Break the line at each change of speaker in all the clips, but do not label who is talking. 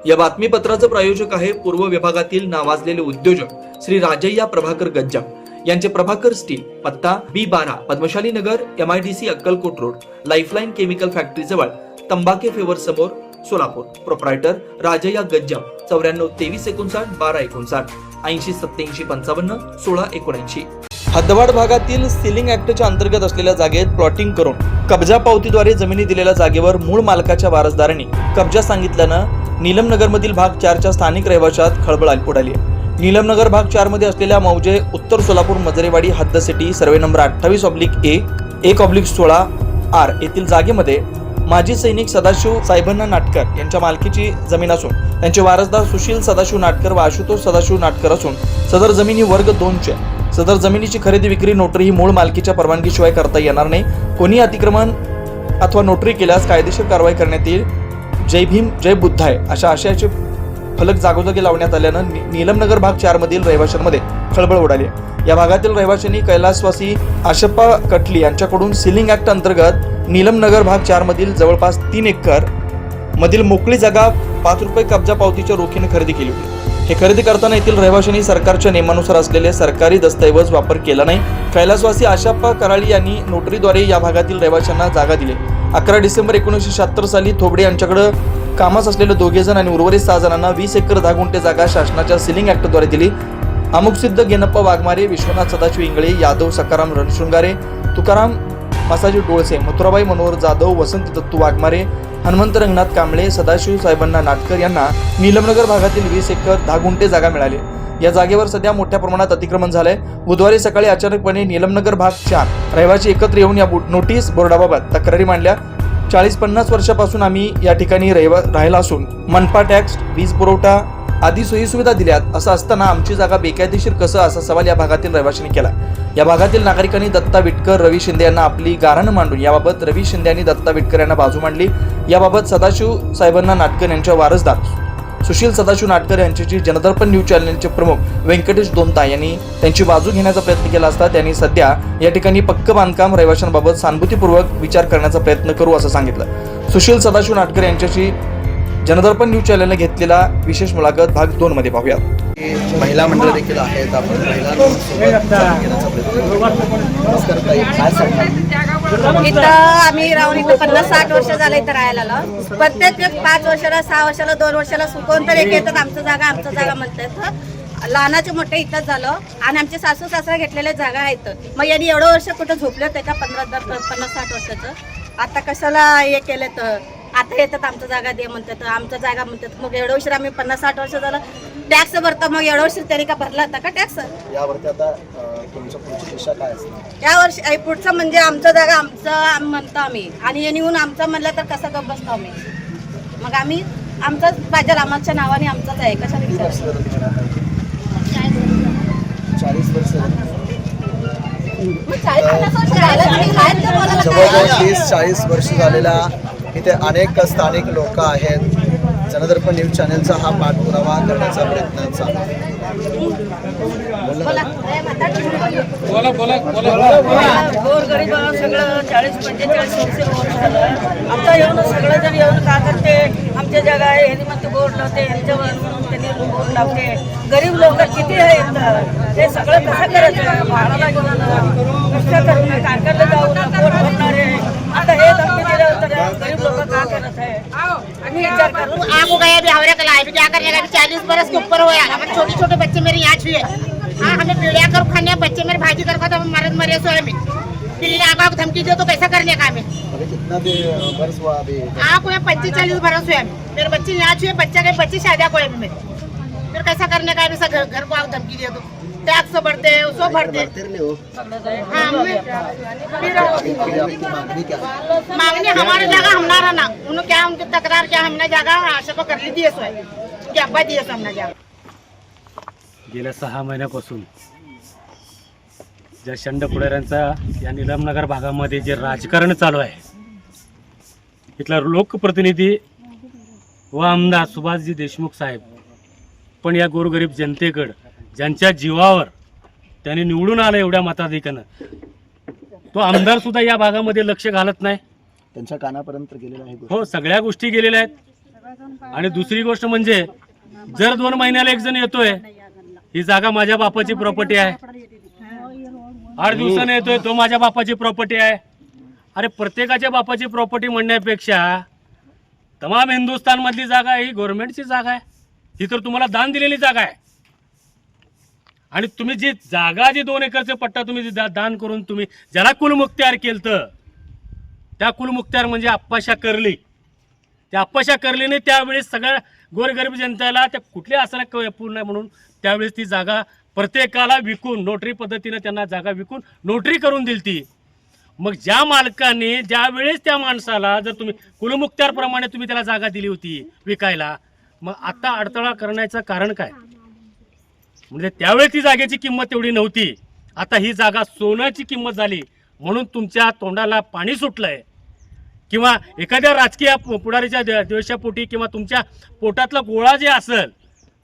या बातमीपत्राचं प्रायोजक आहे पूर्व विभागातील नावाजलेले उद्योजक श्री राजय्या प्रभाकर गज्जाम यांचे प्रभाकर स्टील, पत्ता B12 पद्मशाली नगर, MIDC Akkalkot road, lifeline chemical factory जवळ, तंबाके फेवर समोर, सोलापूर. प्रोप्रायटर राजय्या गज्जाम 94 23 59 12 59 80 87 55 16 79. हद्दवाड भागातील सिलिंग ऍक्टच्या अंतर्गत असलेल्या जागेत प्लॉटिंग करून कब्जा पावतीद्वारे जमिनी दिलेल्या जागेवर मूळ मालकाच्या वारसदारांनी कब्जा सांगितल्यानं नीलमनगरमधील भाग 4च्या स्थानिक रहिवाशात खळबळ उडाली आहे. नीलमनगर भाग 4 मध्ये असलेल्या मौजे उत्तर सोलापूर मजरेवाडी हद्द city survey number 28/A 1/16 R येथील जागेमध्ये माजी सैनिक सदाशिव साहेबांना नाटकर यांच्या मालकीची जमीन असून त्यांचे वारसदार सुशील सदाशिव नाटकर व आशुतोष सदाशिव नाटकर असून सदर जमीन ही वर्ग 2ची आहे. सदर जमिनीची खरेदी विक्री नोटरी ही मूळ मालकीच्या परवानगीशिवाय करता येणार नाही. कोणी अतिक्रमण अथवा नोटरी केल्यास कायदेशीर कारवाई करण्यात येईल. जय भीम जय बुद्धाय अशा आशयाचे फलक जागोजागी लावण्यात आल्यानं नीलमनगर भाग 4 मधील रहिवाशांमध्ये खळबळ उडाली. या भागातील रहिवाशांनी कैलासवासी आशप्पा कटली यांच्याकडून सिलिंग ऍक्ट अंतर्गत नीलमनगर भाग 4 मधील जवळपास 3 एकर मधील मोकळी जागा ₹5 कब्जा पावतीच्या रोखीने खरेदी केली होती. हे खरेदी करताना येथील रहिवाशांनी सरकारच्या नियमानुसार असलेले सरकारी दस्तऐवज वापर केला नाही. कैलासवासी आशप्पा कराळी यांनी नोटरीद्वारे या भागातील रहिवाशांना जागा दिली. 11 डिसेंबर 1976 साली थोबडे यांच्याकडे कामास असलेले 2 जण आणि उर्वरित 6 जणांना 20 एकर 10 गुंठे जागा शासनाच्या सिलिंग ऍक्टद्वारे दिली. अमुकसिद्ध गेनप्पा वाघमारे, विश्वनाथ सदाशिव इंगळे, यादव सकाराम रणशृंगारे, तुकाराम मासाजी डोळसे, मथुराबाई मनोहर जाधव, वसंत दत्तू वाघमारे, हनुमंत रंगनाथ कांबळे, सदाशिव साहेबांना नाटकर यांना नीलमनगर भागातील 20 एकर 10 गुंठे जागा मिळाली. या जागेवर सध्या मोठ्या प्रमाणात अतिक्रमण झालंय. बुधवारी सकाळी अचानकपणे नीलमनगर भाग 4 रहिवासी एकत्र येऊन या नोटीस बोर्डाबाबत तक्रारी मांडल्या. 40-50 वर्षापासून आम्ही या ठिकाणी राहिला असून मनपा टॅक्स, वीज पुरवठा आदी सोयीसुविधा दिल्यात. असं असताना आमची जागा बेकायदेशीर कसं, असा सवाल या भागातील रहिवाशांनी केला. या भागातील नागरिकांनी दत्ता विटकर, रवी शिंदे यांना आपली गाऱ्हाणं मांडून याबाबत रवी शिंदे यांनी दत्ता विटकर यांना बाजू मांडली. याबाबत सदाशिव साहेबांना नाटकर यांच्या वारसदार सुशील सदाशिव नाटकर यांच्याशी जनदर्पण न्यूज चॅनलचे प्रमुख व्यंकटेश दोंता यांनी त्यांची बाजू घेण्याचा प्रयत्न केला असता त्यांनी सध्या या ठिकाणी पक्क बांधकाम रहिवाशांबाबत सहानुभूतीपूर्वक विचार करण्याचा प्रयत्न करू असं सांगितलं. सुशील सदाशिव नाटकर यांच्याशी जनदर्पण न्यूज चॅनलने घेतलेला विशेष मुलाखत भाग 2 मध्ये पाहूया.
महिला मंडळ देखील आहेत. आपण
इथं आम्ही राहून इथं 50-60 वर्ष झालं इथं राहायला आलो. प्रत्येक 5 वर्षाला 6 वर्षाला 2 वर्षाला सुकवून तर एक येतात आमचं जागा म्हणतात. लहानाचे मोठे इथंच झालं आणि आमचे सासू सासरा घेतलेल्या जागा आहेत. मग यांनी एवढं वर्ष कुठं झोपले होते का 50-60 वर्षाचं? आता कशाला हे केलं तर आता येतात आमचं जागा दे म्हणतात, आमचं जागा म्हणतात. मग एवढं वर्ष आम्ही 50-60 वर्ष झालं टॅक्स भरतो. मग एवढं वर्ष त्यांनी का भरला होता का टॅक्स?
यावरती आता तुमचं पुढची दिशा काय असणार?
या वर्षी पुढचं म्हणजे आमचं जागा आमचं म्हणतो आम्ही आणि हे निघून आमचं म्हणलं तर कसं गप बसतो आम्ही? मग आम्ही आमचंच पाहिजे, आमच्या नावाने आमचंच आहे. कशा
40 वर्ष झालेला इथे अनेक स्थानिक लोक आहेत. जनदर्पण न्यूज चॅनलचा हा पाठपुरावा करण्याचा प्रयत्न चालू आहे.
गोरगरीब सगळं 40-45 वर्ष झालं. आमचा येऊन सगळं जण येऊन का करते, आमच्या जागा आहे ह्यांनी म्हणते बोर्ड लावते, ह्यांच्यावर म्हणून त्यांनी बोर्ड लावते. गरीब लोक किती आहेत ते सगळं कसं करायचं? भाडाला घेऊन कसं करून कारखान्याला जाऊन बोर्ड भरणार आहे. आता हे धमकी दिलं तर गरीब लोक का करत आहे? विचार करो.
आग उगाया भी हवरे कला है, क्या करने का? 40 बरस के ऊपर हो यार. हमारे छोटे-छोटे बच्चे मेरे यहाँ छुए. हाँ, हमें पीड़िया कर खाने, बच्चे मेरे भाजी कर खाता, मरद मरे सोए में फिर आग धमकी दो तो कैसा करने का हमें?
कितना बरस हुआ अभी?
आपको 35-40 बरस हुए हमें. मेरे बच्चे यहाँ छुए, बच्ची शादिया को है फिर कैसा करने का? ऐसा घर को आग धमकी दे दो, टैक्स बढ़ते सो बढ़ते. मांगनी हमारी जगह हम ना रहना. उन्होंने क्या उनकी तकरार क्या हमने जगह आशा को कर ली थी सोए क्या अब्बा दिए हमने जगह.
गेल्या 6 महिन्यापासून ज्या शंड पुढाऱ्यांचा या नीलमनगर भागामध्ये जे राजकारण चालू आहे, इथला लोकप्रतिनिधी व आमदार सुभाषजी देशमुख साहेब पण या गोरगरीब जनतेकडं ज्यांच्या जीवावर त्यांनी निवडून आलं एवढ्या मताधिक्यानं, तो आमदार सुद्धा या भागामध्ये लक्ष घालत नाही.
त्यांच्या कानापर्यंत गेलेला आहे.
हो, सगळ्या गोष्टी गेलेल्या आहेत. आणि दुसरी गोष्ट म्हणजे जर 2 महिन्याला एक जण येतोय, ही जागा माझ्या बापाची प्रॉपर्टी आहे, 8 दिवसाने येतोय, तो माझ्या बापाची प्रॉपर्टी आहे. अरे प्रत्येकाच्या बापाची प्रॉपर्टी म्हणण्यापेक्षा तमाम हिंदुस्थान मधली जागा ही गव्हर्नमेंटची जागा आहे. ही तर तुम्हाला दान दिलेली जागा आहे. आणि तुम्ही जी जागा, जी 2 एकरचे पट्टा तुम्ही जी दान करून तुम्ही ज्याला कुलमुख्तार केलं, त्या कुलमुख्तार म्हणजे आप्पाशा कर्ली. त्या आप्पाशा कर्लीने त्यावेळेस सगळ्या गोरगरीब जनतेला त्या कुठल्या असं पूर्ण म्हणून त्यावेळेस ती जागा प्रत्येकाला विकून, नोटरी पद्धतीने त्यांना जागा विकून नोटरी करून दिली ती. मग ज्या मालकाने ज्यावेळेस त्या माणसाला जर तुम्ही कुलमुख्तार प्रमाणे तुम्ही त्याला जागा दिली होती विकायला, मग आता अडथळा करण्याचं कारण काय? म्हणजे त्यावेळेस ती जागेची किंमत तेवढी नव्हती, आता ही जागा सोन्याची किंमत झाली म्हणून तुमच्या तोंडाला पाणी सुटलंय, किंवा एखाद्या राजकीय पुढारीच्या द्वेषापोटी किंवा तुमच्या पोटातला गोळा जे असेल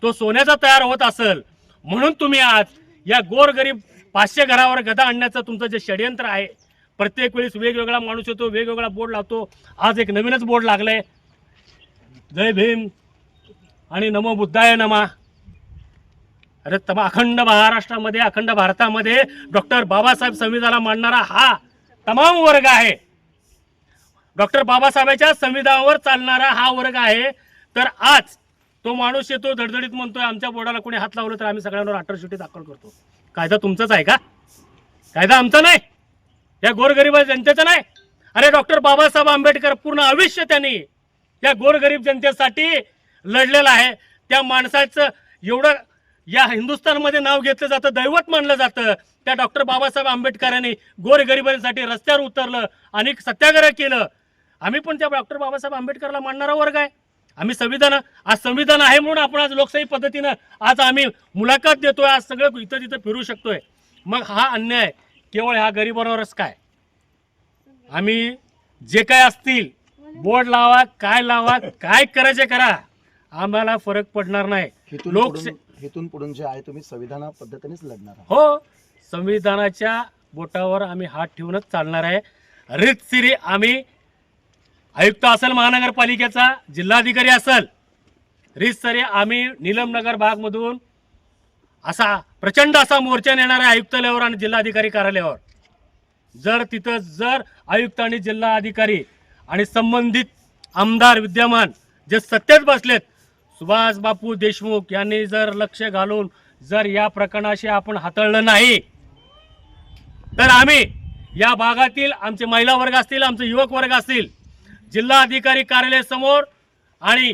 तो सोन्याचा तयार होत असेल म्हणून तुम्ही आज या गोरगरीब 500 घरावर गदा आणण्याचं तुमचं जे षडयंत्र आहे. प्रत्येक वेळेस वेगवेगळा माणूस येतो, वेगवेगळा बोर्ड लावतो. आज एक नवीनच बोर्ड लागलाय, जय भीम आणि नमो बुद्धाय नमा. अरे अखंड महाराष्ट्रामध्ये, अखंड भारतामध्ये डॉक्टर बाबासाहेब संविधानाला मानणारा हा तमाम वर्ग आहे. डॉक्टर बाबासाहेबांच्या संविधानावर चालणारा हा वर्ग आहे. तर आज तो माणूस येतो धडधडीत म्हणतोय आमच्या बोर्डाला कोणी हात लावलं तर आम्ही सगळ्यांवर 18 शिटी दाखल करतो. कायदा तुमचाच आहे का? कायदा आमचा नाही, या गोरगरीब जनतेचा नाही. अरे डॉक्टर बाबासाहेब आंबेडकर पूर्ण आयुष्य त्यांनी या गोरगरीब जनतेसाठी लढलेलं आहे. त्या माणसाचं एवढं या हिंदुस्थानमध्ये नाव घेतलं जातं, दैवत मानलं जातं. त्या डॉक्टर बाबासाहेब आंबेडकरांनी गोरगरिबांसाठी रस्त्यावर उतरलं, अनेक सत्याग्रह केलं. आम्ही पण त्या डॉक्टर बाबासाहेब आंबेडकरला मानणारा वर्ग आहे. आम्ही आज संविधान आहे म्हणून आपण आज लोकशाही पद्धतीनं आज आम्ही मुलाखत देतोय, आज सगळं इथं तिथं फिरू शकतोय. मग हा अन्याय केवळ ह्या गरिबांवरच काय? आम्ही जे काय असतील बोर्ड लावा, काय लावा, काय करायचे करा, आम्हाला फरक पडणार नाही.
हेतून पुढून जे आहे तुम्ही संविधान पद्धतीनेच लढणार आहात.
हो, संविधानाच्या बोटावर आम्ही हात ठेवूनच चालणार आहे. रीतसिरी आम्ही आयुक्त असेल महानगरपालिकेचा, जिल्हाधिकारी असेल, रीतसरी आम्ही नीलमनगर भागमधून असा प्रचंड असा मोर्चा नेणार आहे आयुक्तालयावर आणि जिल्हाधिकारी कार्यालयावर. जर आयुक्त आणि जिल्हाधिकारी आणि संबंधित आमदार विद्यमान जे सत्तेत बसलेत, सुभाष बापू देशमुख यांनी जर लक्ष घालून जर या प्रकरणाशी आपण हाताळलं नाही तर आम्ही या भागातील आमचे महिला वर्ग असतील, आमचे युवक वर्ग असतील, जिल्हाधिकारी कार्यालयासमोर आणि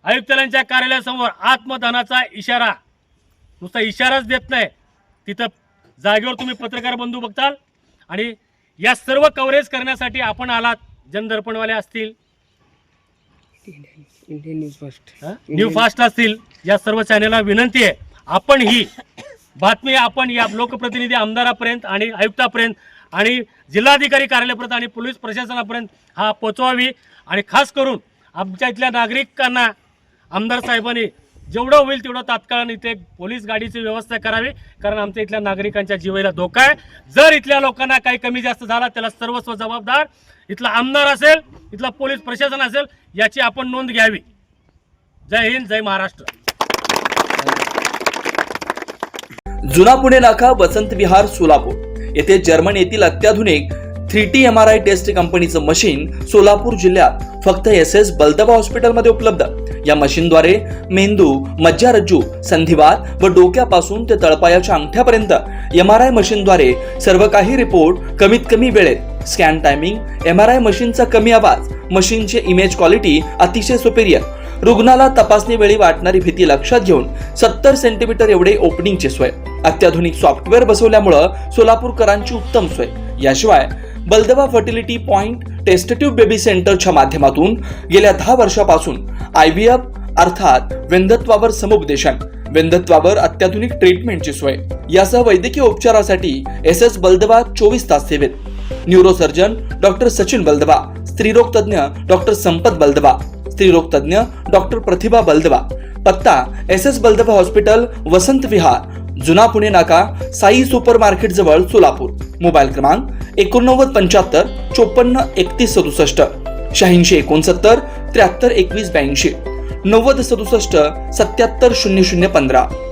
आयुक्तालयांच्या कार्यालयासमोर आत्मदानाचा इशारा, नुसता इशाराच देत नाही, तिथं जागेवर तुम्ही पत्रकार बंधू बघताल. आणि या सर्व कव्हरेज करण्यासाठी आपण आलात, जनदर्पणवाले असतील, न्यू फास्ट असतील, या सर्व चॅनेलला विनंती आहे आपण ही बातमी आपण या लोकप्रतिनिधी आमदारापर्यंत आणि आयुक्तापर्यंत आणि जिल्हाधिकारी कार्यालयापर्यंत आणि पोलीस प्रशासनापर्यंत हा पोचवावी. आणि खास करून आमच्या इथल्या नागरिकांना आमदार साहेबांनी जेवढं होईल तेवढं तात्काळ इथे पोलीस गाडीची व्यवस्था करावी, कारण आमच्या इथल्या नागरिकांच्या जीवाला धोका आहे. जर इथल्या लोकांना काही कमी जास्त झाला त्याला सर्वस्व जबाबदार इथला आमदार असेल, इथला पोलीस प्रशासन असेल, याची आपण नोंद घ्यावी. जय हिंद, जय महाराष्ट्र.
जुना पुणे नाका, वसंत विहार, सोलापूर येथे जर्मन येथील अत्याधुनिक 3T MRI टेस्ट कंपनीचं मशीन सोलापूर जिल्ह्यात फक्त SS बलदबा हॉस्पिटलमध्ये उपलब्ध. या मशीनद्वारे मेंदू, मज्जारज्जू, संधिवात व डोक्यापासून ते तळपायाच्या अंगठ्यापर्यंत MRI मशीनद्वारे सर्व काही रिपोर्ट कमीत कमी वेळेत. स्कॅन टायमिंग, MRI मशीनचा कमी आवाज, मशीनचे इमेज क्वालिटी अतिशय सुपेरियर. रुग्णाला तपासणी वेळी वाटणारी भीती लक्षात घेऊन 70 सेंटीमीटर एवढे ओपनिंगची सोय. अत्याधुनिक सॉफ्टवेअर बसवल्यामुळं सोलापूरकरांची उत्तम सोय. याशिवाय बलदबा fertility point test tube baby सेंटरच्या माध्यमातून गेल्या 10 वर्षापासून IVF अर्थात वेंधत्वावर समुपदेशन, वेंधत्वावर अत्याधुनिक ट्रीटमेंटची सोय. यासह वैद्यकीय उपचारासाठी SS बलदबा 24 तास सेवेत. न्यूरोसर्जन डॉक्टर सचिन बलदबा, स्त्रीरोग तज्ञ डॉक्टर संपत बलदबा, स्त्रीरोग तज्ञ डॉक्टर प्रतिभा बलदबा. पत्ता SS बलदबा हॉस्पिटल, वसंत विहार, जुना पुणे नाका, साई सुपर मार्केट जवळ, सोलापूर. मोबाईल क्रमांक 8975 54 31 67. 86 69 73 21 82 90 67 77 00 15